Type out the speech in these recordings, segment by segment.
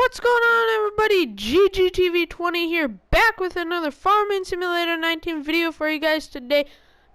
What's going on, everybody? GGTV20 here, back with another Farming Simulator 19 video for you guys today.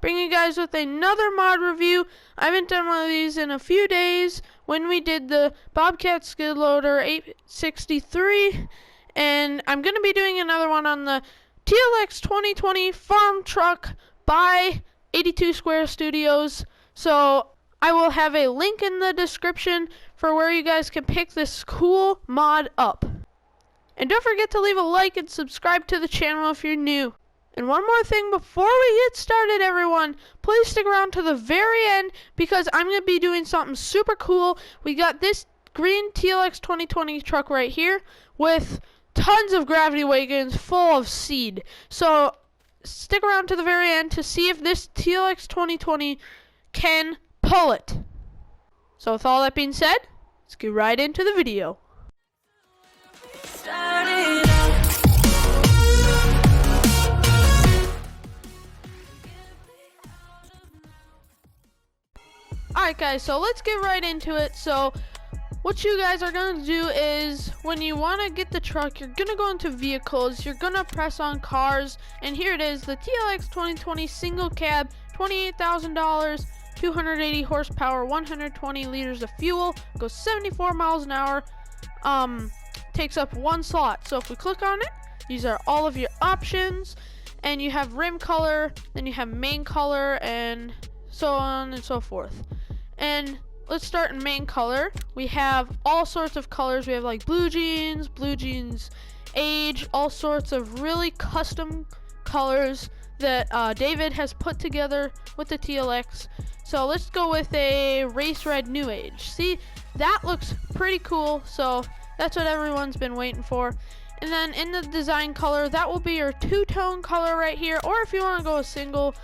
Bringing you guys with another mod review. I haven't done one of these in a few days when we did the Bobcat skid loader 863. And I'm going to be doing another one on the TLX 2020 farm truck by 82 Square Studios. So I will have a link in the description for where you guys can pick this cool mod up. And don't forget to leave a like and subscribe to the channel if you're new. And one more thing before we get started, everyone, please stick around to the very end because I'm going to be doing something super cool. We got this green TLX 2020 truck right here with tons of gravity wagons full of seed. So stick around to the very end to see if this TLX 2020 can pull it. So with all that being said, let's get right into the video. Alright guys, so let's get right into it. So what you guys are going to do is when you want to get the truck, you're going to go into vehicles, you're going to press on cars, and here it is, the TLX 2020 single cab, $28,000, 280 horsepower, 120 liters of fuel, goes 74 miles an hour, takes up one slot. So if we click on it, these are all of your options, and you have rim color, then you have main color, and so on and so forth. And let's start in main color. We have all sorts of colors. We have like blue jeans age, all sorts of really custom colors that David has put together with the TLX. So let's go with a race red new age. See, that looks pretty cool. So that's what everyone's been waiting for. And then in the design color, that will be your two-tone color right here. Or if you want to go a single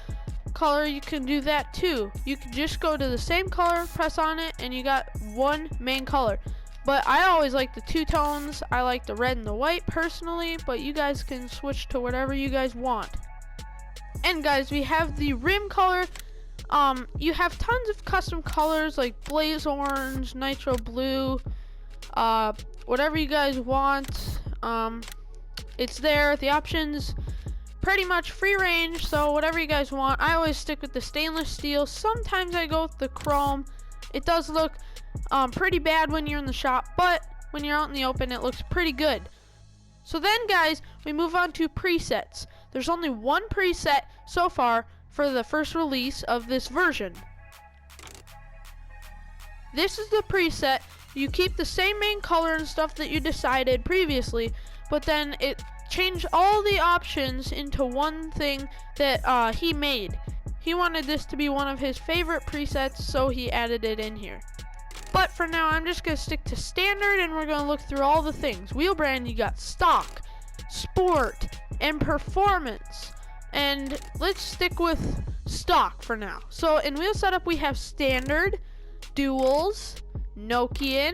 color, you can do that too. You can just go to the same color, press on it, and you got one main color. But I always like the two tones. I like the red and the white personally, but you guys can switch to whatever you guys want. And guys, we have the rim color. You have tons of custom colors like blaze orange, nitro blue, whatever you guys want. It's there. The options pretty much free range, so whatever you guys want. I always stick with the stainless steel. Sometimes I go with the chrome. It does look pretty bad when you're in the shop, but when you're out in the open, it looks pretty good. So then, guys, we move on to presets. There's only one preset so far for the first release of this version. This is the preset. You keep the same main color and stuff that you decided previously, but then it changed all the options into one thing that he made. He wanted this to be one of his favorite presets, so he added it in here. But for now, I'm just going to stick to standard, and we're going to look through all the things. Wheel brand, you got stock, sport, and performance. And let's stick with stock for now. So in wheel setup, we have standard, duals, Nokian,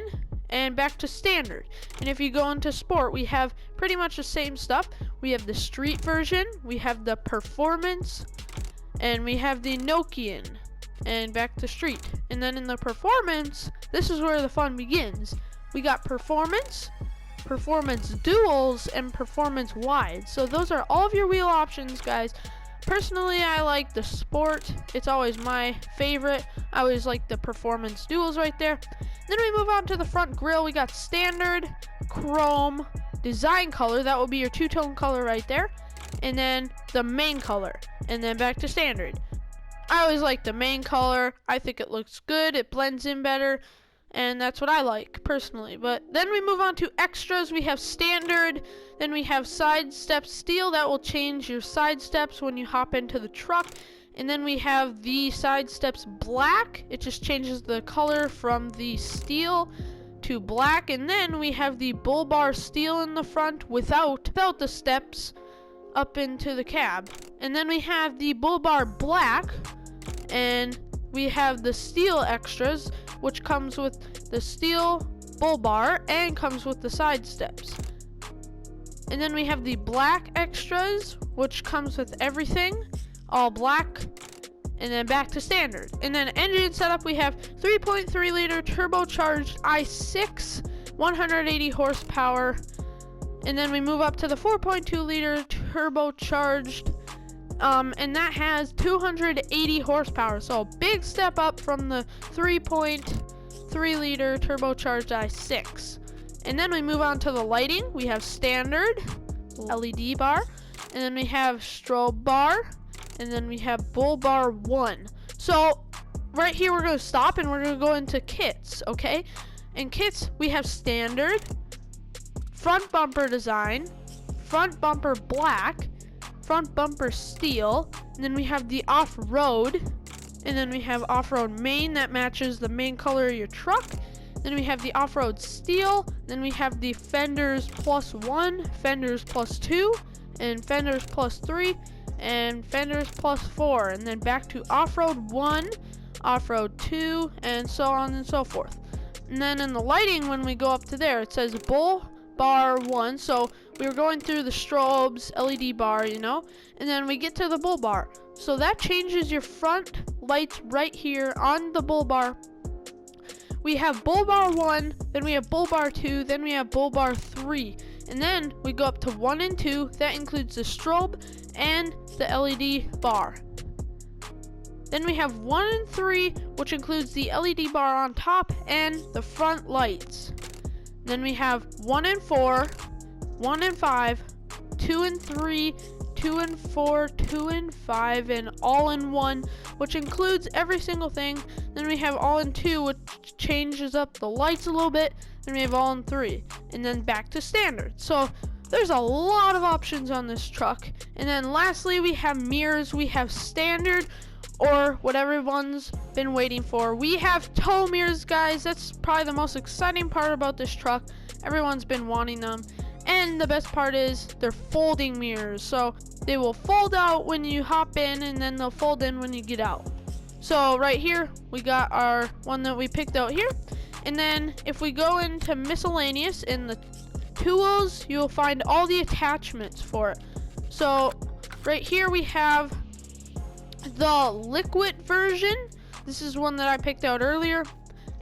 and back to standard. And if you go into sport, we have pretty much the same stuff. We have the street version, we have the performance, and we have the Nokian, and back to street. And then in the performance, this is where the fun begins. We got performance duals, and performance wide. So those are all of your wheel options, guys. Personally, I like the sport. It's always my favorite. I always like the performance duals right there. Then we move on to the front grille. We got standard, chrome, design color. That will be your two-tone color right there. And then the main color. And then back to standard. I always like the main color. I think it looks good. It blends in better. And that's what I like personally. But then we move on to extras. We have standard, then we have side step steel. That will change your side steps when you hop into the truck. And then we have the side steps black. It just changes the color from the steel to black. And then we have the bull bar steel in the front without the steps up into the cab. And then we have the bull bar black, and we have the steel extras, which comes with the steel bull bar and comes with the side steps. And then we have the black extras, which comes with everything, all black. and then back to standard. And then engine setup, we have 3.3 liter turbocharged i6 180 horsepower. And then we move up to the 4.2 liter turbocharged, and that has 280 horsepower. So a big step up from the 3.3 liter turbocharged i6. And then we move on to the lighting. We have standard LED bar, and then we have strobe bar, and then we have bull bar 1. So right here we're going to stop and we're going to go into kits, okay? In kits we have standard, front bumper design, front bumper black, front bumper steel, and then we have the off-road, and then we have off-road main that matches the main color of your truck. Then we have the off-road steel, then we have the fenders +1, fenders +2, and fenders +3, and fenders +4, and then back to off-road 1, off-road 2, and so on and so forth. And then in the lighting, when we go up to there, it says bull bar 1, so we were going through the strobes, LED bar, you know, and then we get to the bull bar. So that changes your front lights right here on the bull bar. We have bull bar 1, then we have bull bar 2, then we have bull bar 3, and then we go up to 1 and 2. That includes the strobe and the LED bar. Then we have 1 and 3, which includes the LED bar on top and the front lights. Then we have 1 and 4, 1 and 5, 2 and 3, 2 and 4, 2 and 5, and all in 1, which includes every single thing. Then we have all in 2, which changes up the lights a little bit. Then we have all in 3, and then back to standard. So there's a lot of options on this truck. And then lastly, we have mirrors. We have standard, or what everyone's been waiting for. We have tow mirrors, guys. That's probably the most exciting part about this truck. Everyone's been wanting them. And the best part is they're folding mirrors. So they will fold out when you hop in, and then they'll fold in when you get out. So right here, we got our one that we picked out here. And then if we go into miscellaneous in the tools, you'll find all the attachments for it. So right here we have the liquid version. This is one that I picked out earlier.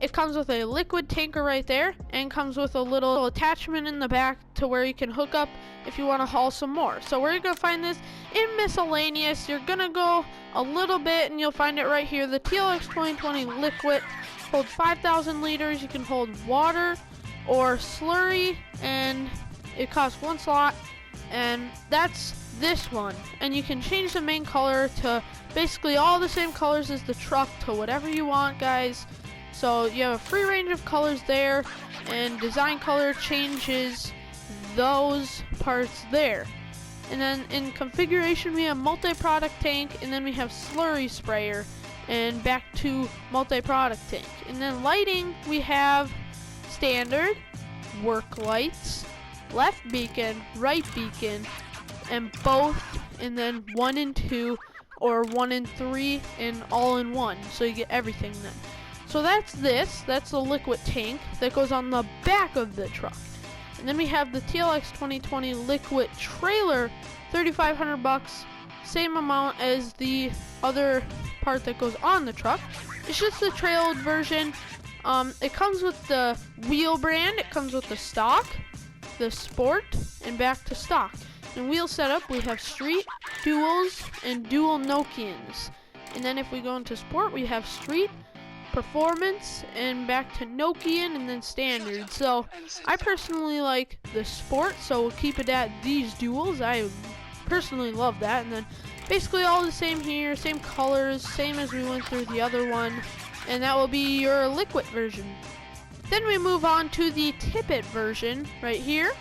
It comes with a liquid tanker right there, and comes with a little attachment in the back to where you can hook up if you want to haul some more. So where you're going to find this in miscellaneous, you're going to go a little bit and you'll find it right here. The TLX 2020 liquid holds 5,000 liters. You can hold water or slurry, and it costs 1 slot, and that's this one. And you can change the main color to basically all the same colors as the truck to whatever you want, guys. So you have a free range of colors there, and design color changes those parts there. And then in configuration, we have multi-product tank, and then we have slurry sprayer, and back to multi-product tank. And then lighting, we have standard, work lights, left beacon, right beacon, and both, and then 1 and 2, or 1 and 3, and all in 1. So you get everything then. So that's the liquid tank that goes on the back of the truck. And then we have the TLX 2020 liquid trailer, $3,500, same amount as the other part that goes on the truck. It's just the trailed version. It comes with the wheel brand, it comes with the stock, the sport, and back to stock. In wheel setup, we have street, duals, and dual Nokians. And then if we go into sport, we have street, performance, and back to Nokian, and then standard. So I personally like the sport, so we'll keep it at these duals. I personally love that. And then basically all the same here, same colors, same as we went through the other one, and that will be your liquid version. Then we move on to the tippet version right here.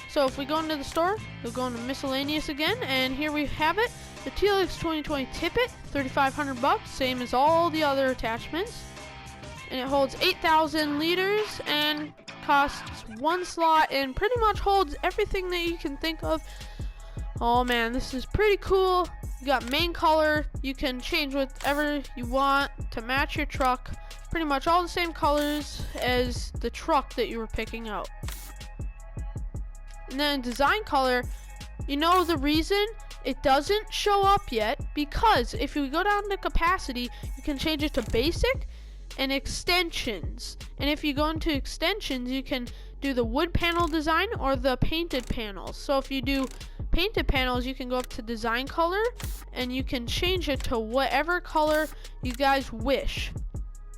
So if we go into the store, we'll go into miscellaneous again, and here we have it, the TLX 2020 tippet, $3,500, same as all the other attachments. And it holds 8,000 liters and costs 1 slot, and pretty much holds everything that you can think of. Oh man, this is pretty cool. You got main color, you can change whatever you want to match your truck. Pretty much all the same colors as the truck that you were picking out. And then design color, you know the reason it doesn't show up yet, because if you go down to capacity, you can change it to basic and extensions. And if you go into extensions, you can do the wood panel design or the painted panels. So if you do painted panels, you can go up to design color and you can change it to whatever color you guys wish.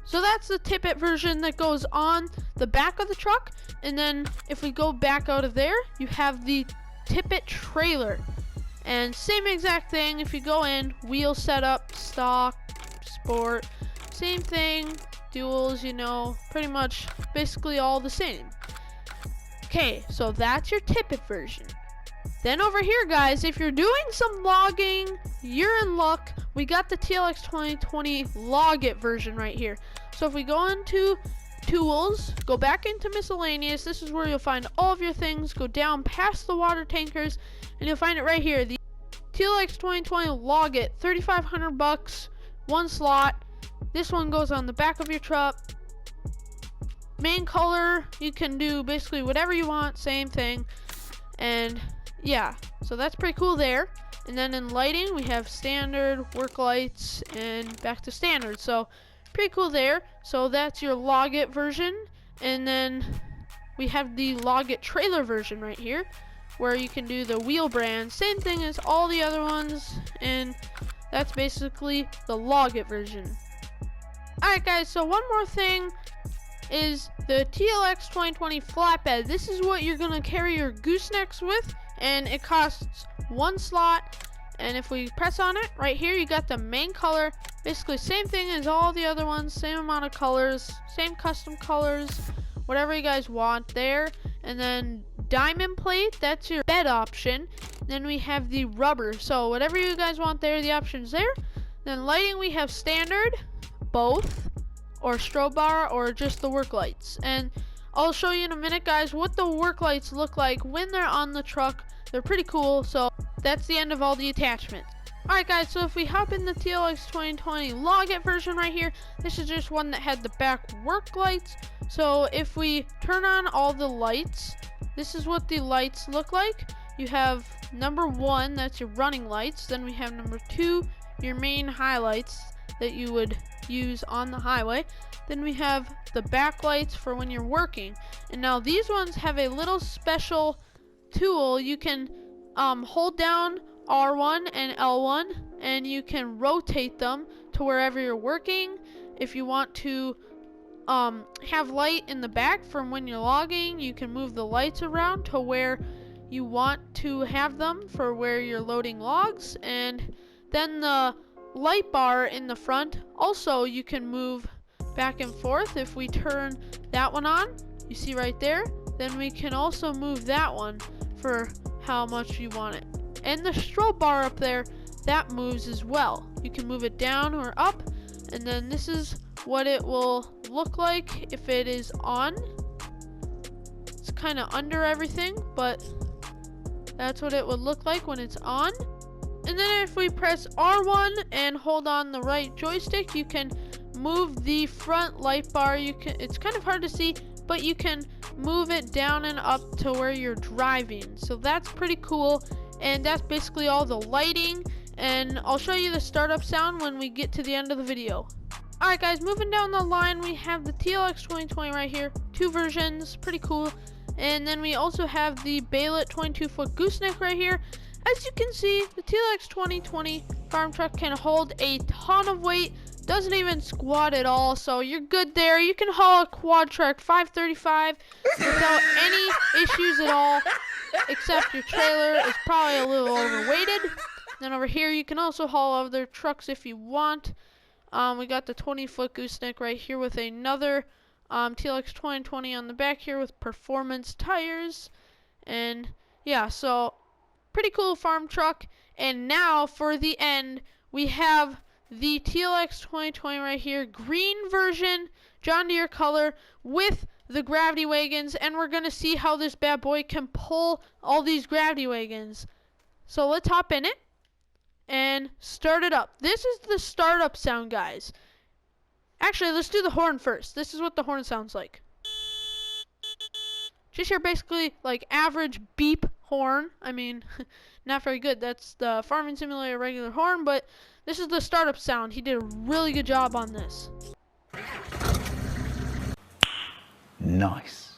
So that's the tippet version that goes on the back of the truck. And then if we go back out of there, you have the tippet trailer. And same exact thing, if you go in, wheel setup, stock, sport, same thing, duals, you know, pretty much basically all the same. Okay, so that's your tippet version. Then over here, guys, if you're doing some logging, you're in luck. We got the TLX 2020 Log It version right here. So if we go into tools, go back into miscellaneous, this is where you'll find all of your things. Go down past the water tankers, and you'll find it right here. The TLX 2020 Log It, 3,500 bucks, one slot. This one goes on the back of your truck. Main color, you can do basically whatever you want, same thing. And yeah, so that's pretty cool there. And then in lighting, we have standard, work lights, and back to standard. So pretty cool there. So that's your Log It version. And then we have the Log It trailer version right here, where you can do the wheel brand, same thing as all the other ones, and that's basically the Log It version. Alright guys, so one more thing is the TLX 2020 flatbed. This is what you're gonna carry your goosenecks with, and it costs one slot. And if we press on it right here, you got the main color, basically same thing as all the other ones, same amount of colors, same custom colors, whatever you guys want there. And then diamond plate, that's your bed option. Then we have the rubber, so whatever you guys want there, the options there. Then lighting, we have standard, both, or strobe bar, or just the work lights. And I'll show you in a minute, guys, what the work lights look like when they're on the truck. They're pretty cool. So that's the end of all the attachments. Alright guys, so if we hop in the TLX 2020 Log It version right here, this is just one that had the back work lights. So if we turn on all the lights, this is what the lights look like. You have number 1, that's your running lights. Then we have number 2, your main highlights that you would use on the highway. Then we have the backlights for when you're working. And now these ones have a little special tool. You can hold down R1 and L1 and you can rotate them to wherever you're working. If you want to have light in the back from when you're logging, you can move the lights around to where you want to have them for where you're loading logs. And then the light bar in the front, also you can move back and forth. If we turn that one on, you see right there, then we can also move that one for how much you want it. And the strobe bar up there, that moves as well. You can move it down or up, and then this is what it will look like if it is on. It's kind of under everything, but that's what it would look like when it's on. And then if we press R1 and hold on the right joystick, you can move the front light bar. It's kind of hard to see, but you can move it down and up to where you're driving. So that's pretty cool. And that's basically all the lighting. And I'll show you the startup sound when we get to the end of the video. Alright guys, moving down the line, we have the TLX 2020 right here. 2 versions, pretty cool. And then we also have the Balet 22-foot gooseneck right here. As you can see, the TLX 2020 farm truck can hold a ton of weight. Doesn't even squat at all, so you're good there. You can haul a quad truck 535 without any issues at all, except your trailer is probably a little overweighted. Then over here, you can also haul other trucks if you want. We got the 20-foot gooseneck right here with another TLX 2020 on the back here with performance tires. And yeah, so pretty cool farm truck. And now for the end, we have the TLX 2020 right here, green version, John Deere color with the gravity wagons, and we're gonna see how this bad boy can pull all these gravity wagons. So let's hop in it and start it up. This is the startup sound, guys. Actually, let's do the horn first. This is what the horn sounds like. Just your basically like average beep horn. I mean, not very good. That's the Farming Simulator regular horn, but this is the startup sound. He did a really good job on this. Nice.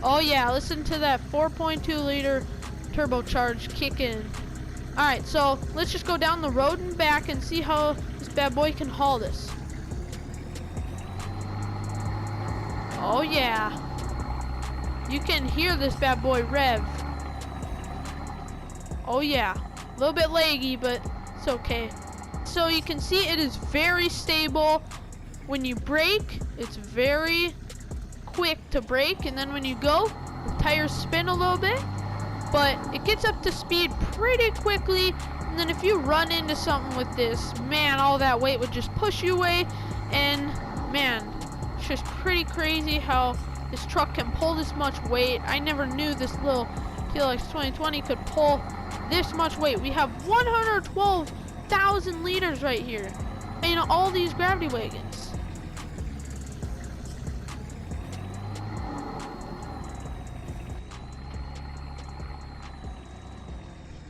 Oh yeah, listen to that 4.2 liter turbocharged kick in. Alright, so let's just go down the road and back and see how this bad boy can haul this. Oh yeah. You can hear this bad boy rev. Oh yeah. A little bit laggy, but it's okay. So you can see it is very stable. When you brake, it's very quick to brake, and then when you go, the tires spin a little bit, but it gets up to speed pretty quickly. And then if you run into something with this, man, all that weight would just push you away. And man, it's just pretty crazy how this truck can pull this much weight. I never knew this little TLX 2020 could pull this much weight. We have 112,000 liters right here in all these gravity wagons.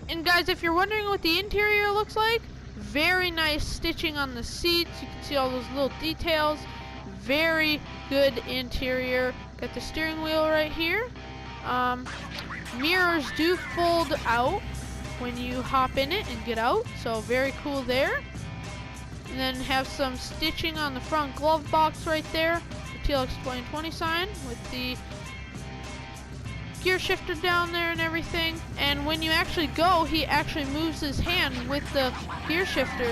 And guys, if you're wondering what the interior looks like, very nice stitching on the seats. You can see all those little details. Very good interior. Got the steering wheel right here. Mirrors do fold out when you hop in it and get out, so very cool there. And then have some stitching on the front glove box right there. The TLX 2020 sign with the gear shifter down there and everything. And when you actually go, he actually moves his hand with the gear shifter.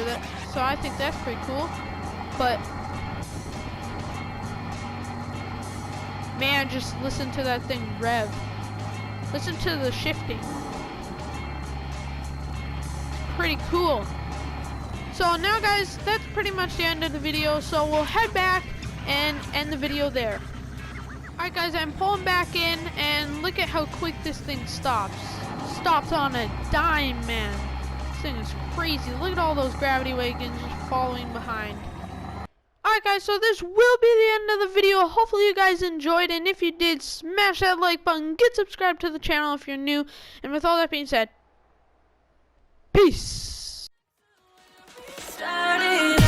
So I think that's pretty cool. But man, just listen to that thing rev. Listen to the shifting. Pretty cool. So now guys, that's pretty much the end of the video. So we'll head back and end the video there. Alright guys, I'm pulling back in, and look at how quick this thing stops. Stops on a dime, man. This thing is crazy. Look at all those gravity wagons just following behind. Alright guys, so this will be the end of the video. Hopefully you guys enjoyed, and if you did, smash that like button, get subscribed to the channel if you're new, and with all that being said, peace! Started